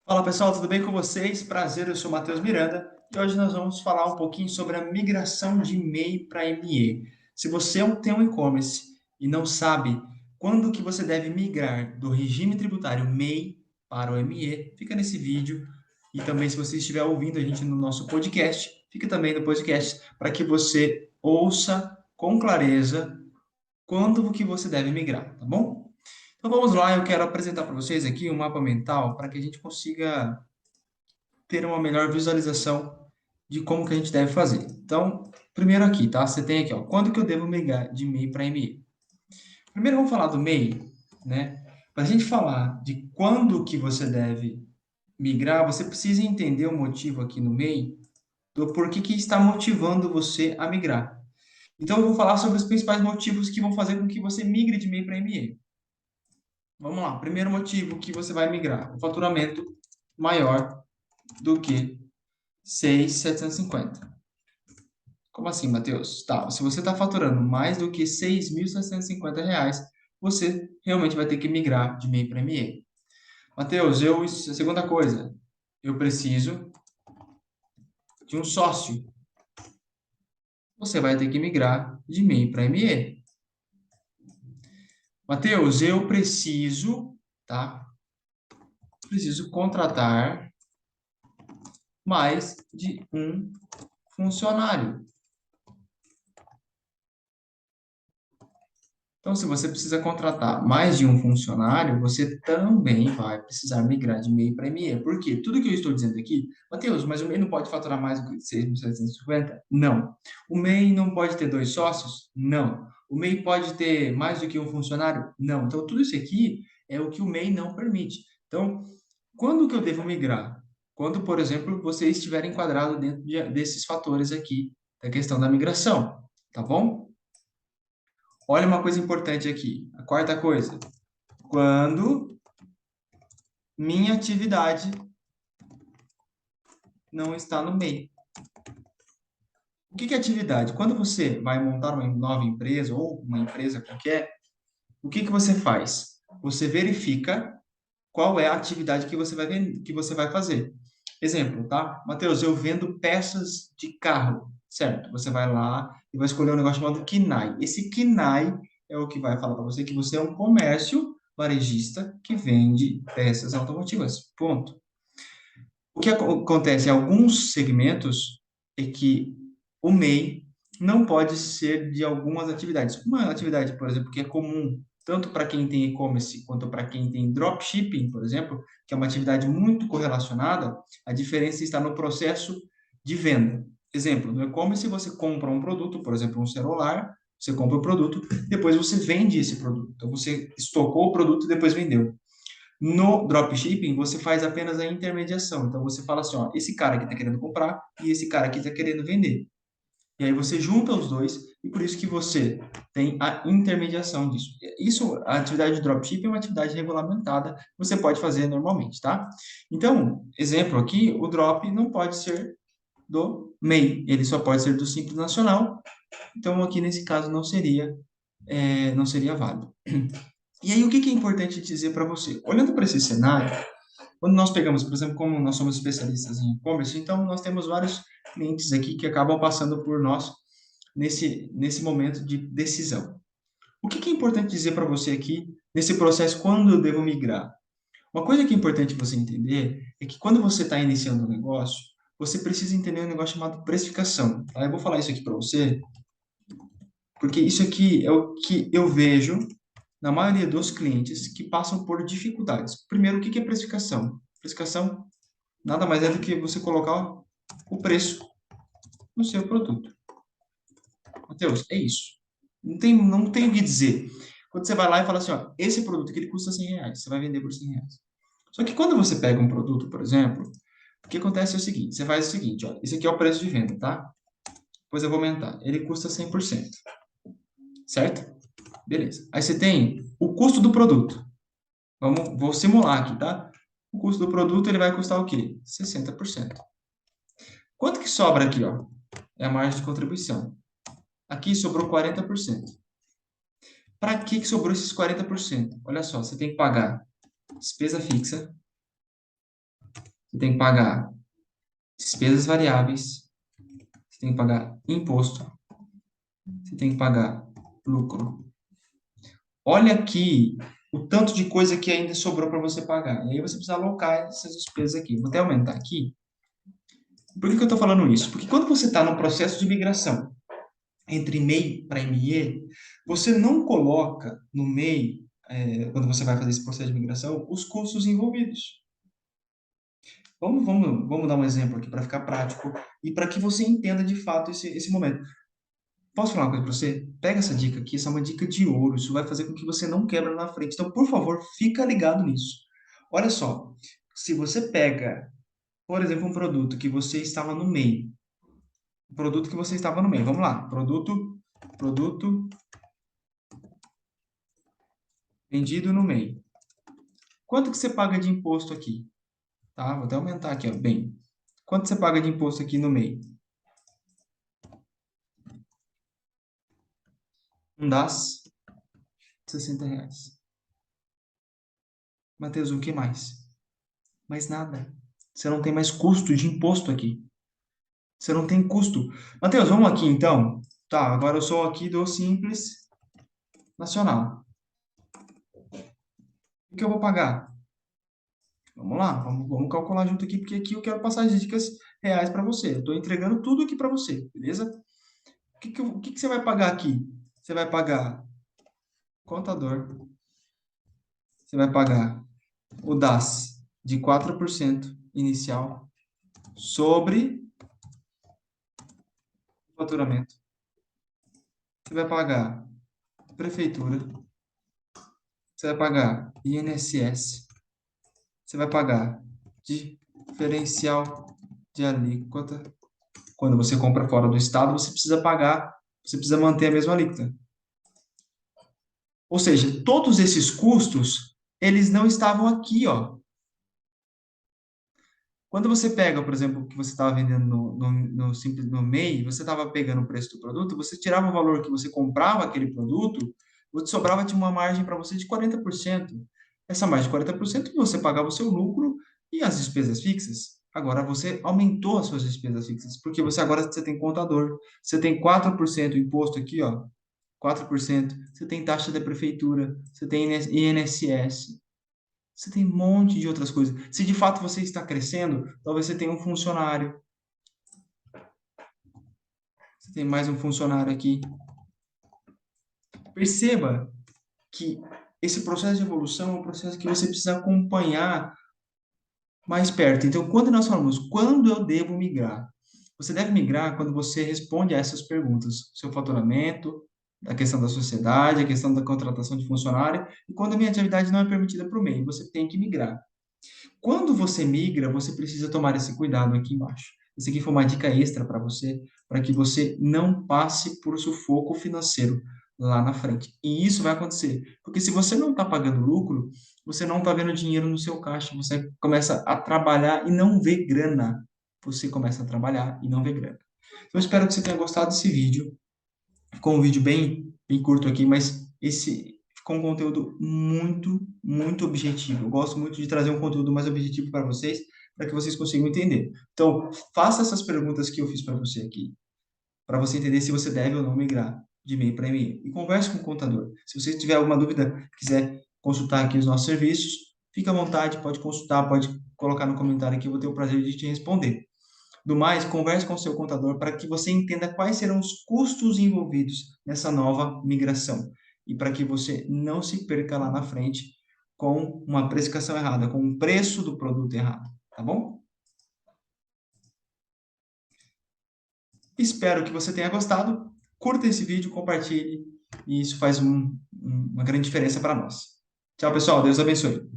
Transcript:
Fala pessoal, tudo bem com vocês? Prazer, eu sou o Matheus Miranda e hoje nós vamos falar um pouquinho sobre a migração de MEI para ME. Se você tem um e-commerce e não sabe quando que você deve migrar do regime tributário MEI para o ME, fica nesse vídeo. E também se você estiver ouvindo a gente no nosso podcast, fica também no podcast para que você ouça com clareza quando que você deve migrar, tá bom? Então vamos lá, eu quero apresentar para vocês aqui um mapa mental para que a gente consiga ter uma melhor visualização de como que a gente deve fazer. Então, primeiro aqui, tá? Você tem aqui, ó, quando que eu devo migrar de MEI para ME? Primeiro vamos falar do MEI, né? Para a gente falar de quando que você deve migrar, você precisa entender o motivo aqui no MEI do porquê que está motivando você a migrar. Então, eu vou falar sobre os principais motivos que vão fazer com que você migre de MEI para ME. Vamos lá. Primeiro motivo que você vai migrar, o faturamento maior do que 6.750. Como assim, Matheus? Tá, se você está faturando mais do que R$ 6.750, você realmente vai ter que migrar de MEI para ME. Matheus, a segunda coisa, eu preciso de um sócio. Você vai ter que migrar de MEI para ME. Matheus, eu preciso, tá? Preciso contratar mais de um funcionário. Então, se você precisa contratar mais de um funcionário, você também vai precisar migrar de MEI para ME. Por quê? Tudo que eu estou dizendo aqui, Matheus, mas o MEI não pode faturar mais do que 6.750? Não. O MEI não pode ter dois sócios? Não. O MEI pode ter mais do que um funcionário? Não. Então, tudo isso aqui é o que o MEI não permite. Então, quando que eu devo migrar? Quando, por exemplo, você estiver enquadrado dentro desses fatores aqui da questão da migração, tá bom? Olha uma coisa importante aqui. A quarta coisa. Quando minha atividade não está no meio. O que é atividade? Quando você vai montar uma nova empresa ou uma empresa qualquer, o que você faz? Você verifica qual é a atividade que você vai que você vai fazer. Exemplo, tá? Matheus, eu vendo peças de carro, certo? Você vai lá e vai escolher um negócio chamado KINAI. Esse KINAI é o que vai falar para você que você é um comércio varejista que vende peças automotivas. Ponto. O que acontece em alguns segmentos é que o MEI não pode ser de algumas atividades. Uma atividade, por exemplo, que é comum tanto para quem tem e-commerce quanto para quem tem dropshipping, por exemplo, que é uma atividade muito correlacionada, a diferença está no processo de venda. Exemplo, no e-commerce você compra um produto, por exemplo, um celular, você compra o produto, depois você vende esse produto. Então você estocou o produto e depois vendeu. No dropshipping, você faz apenas a intermediação. Então, você fala assim, ó, esse cara aqui está querendo comprar e esse cara aqui está querendo vender. E aí você junta os dois e por isso que você tem a intermediação disso. Isso, a atividade de dropshipping é uma atividade regulamentada, você pode fazer normalmente, tá? Então, exemplo aqui, o drop não pode ser do MEI, ele só pode ser do Simples Nacional. Então, aqui nesse caso não seria válido. E aí, o que é importante dizer para você? Olhando para esse cenário, quando nós pegamos, por exemplo, como nós somos especialistas em e-commerce, então nós temos vários clientes aqui que acabam passando por nós nesse momento de decisão. O que é importante dizer para você aqui nesse processo quando eu devo migrar? Uma coisa que é importante você entender é que quando você está iniciando um negócio, você precisa entender um negócio chamado precificação. Tá? Eu vou falar isso aqui para você, porque isso aqui é o que eu vejo na maioria dos clientes que passam por dificuldades. Primeiro, o que é precificação? Precificação nada mais é do que você colocar o preço no seu produto. Matheus, é isso. Não tem o que dizer. Quando você vai lá e fala assim, ó, esse produto aqui ele custa R$ 100, você vai vender por R$ 100. Só que quando você pega um produto, por exemplo, o que acontece é o seguinte, você faz o seguinte, ó, esse aqui é o preço de venda, tá? Depois eu vou aumentar. Ele custa 100%, certo? Beleza. Aí você tem o custo do produto. Vou simular aqui, tá? O custo do produto ele vai custar o quê? 60%. Quanto que sobra aqui, ó? É a margem de contribuição. Aqui sobrou 40%. Para que sobrou esses 40%? Olha só, você tem que pagar despesa fixa, Você tem que pagar despesas variáveis, você tem que pagar imposto, você tem que pagar lucro. Olha aqui o tanto de coisa que ainda sobrou para você pagar. E aí você precisa alocar essas despesas aqui. Vou até aumentar aqui. Por que eu estou falando isso? Porque quando você está no processo de migração entre MEI para ME, você não coloca no MEI, quando você vai fazer esse processo de migração, os custos envolvidos. Vamos dar um exemplo aqui para ficar prático e para que você entenda de fato esse momento. Posso falar uma coisa para você? Pega essa dica aqui, essa é uma dica de ouro. Isso vai fazer com que você não quebre na frente. Então, por favor, fica ligado nisso. Olha só, se você pega, por exemplo, um produto que você estava no meio, um produto que você estava no meio, vamos lá, produto vendido no meio. Quanto que você paga de imposto aqui? Tá? Vou até aumentar aqui, ó. Bem, quanto você paga de imposto aqui no meio? Um das R$ 60. Matheus, o que mais? Mais nada. Você não tem mais custo de imposto aqui. Você não tem custo. Matheus, vamos aqui então. Tá, agora eu sou aqui do Simples Nacional. O que eu vou pagar? Vamos lá, vamos calcular junto aqui, porque aqui eu quero passar as dicas reais para você. Eu estou entregando tudo aqui para você, beleza? O que você vai pagar aqui? Você vai pagar contador, você vai pagar o DAS de 4% inicial sobre o faturamento. Você vai pagar prefeitura, você vai pagar INSS, você vai pagar diferencial de alíquota. Quando você compra fora do estado, você precisa pagar, você precisa manter a mesma alíquota. Ou seja, todos esses custos, eles não estavam aqui, ó. Quando você pega, por exemplo, o que você estava vendendo no MEI, você estava pegando o preço do produto, você tirava o valor que você comprava aquele produto, você sobrava de uma margem para você de 40%. Essa margem de 40% você pagava o seu lucro e as despesas fixas. Agora você aumentou as suas despesas fixas, porque você tem contador, você tem 4% imposto aqui, ó, 4%, você tem taxa da prefeitura, você tem INSS, você tem um monte de outras coisas. Se de fato você está crescendo, talvez você tenha um funcionário. Você tem mais um funcionário aqui. Perceba que esse processo de evolução é um processo que você precisa acompanhar mais perto. Então, quando nós falamos, quando eu devo migrar? Você deve migrar quando você responde a essas perguntas. Seu faturamento, a questão da sociedade, a questão da contratação de funcionário, e quando a minha atividade não é permitida para o meio, você tem que migrar. Quando você migra, você precisa tomar esse cuidado aqui embaixo. Isso aqui foi uma dica extra para você, para que você não passe por sufoco financeiro lá na frente. E isso vai acontecer, porque se você não está pagando lucro, você não está vendo dinheiro no seu caixa, você começa a trabalhar e não vê grana. Você começa a trabalhar e não vê grana. Então, eu espero que você tenha gostado desse vídeo. Ficou um vídeo bem curto aqui, mas esse ficou um conteúdo muito, muito objetivo. Eu gosto muito de trazer um conteúdo mais objetivo para vocês, para que vocês consigam entender. Então, faça essas perguntas que eu fiz para você aqui, para você entender se você deve ou não migrar de e-mail para e-mail. E converse com o contador. Se você tiver alguma dúvida, quiser consultar aqui os nossos serviços, fique à vontade, pode consultar, pode colocar no comentário aqui, eu vou ter o prazer de te responder. Do mais, converse com o seu contador para que você entenda quais serão os custos envolvidos nessa nova migração e para que você não se perca lá na frente com uma precificação errada, com o preço do produto errado, tá bom? Espero que você tenha gostado. Curta esse vídeo, compartilhe e isso faz uma grande diferença para nós. Tchau, pessoal. Deus abençoe.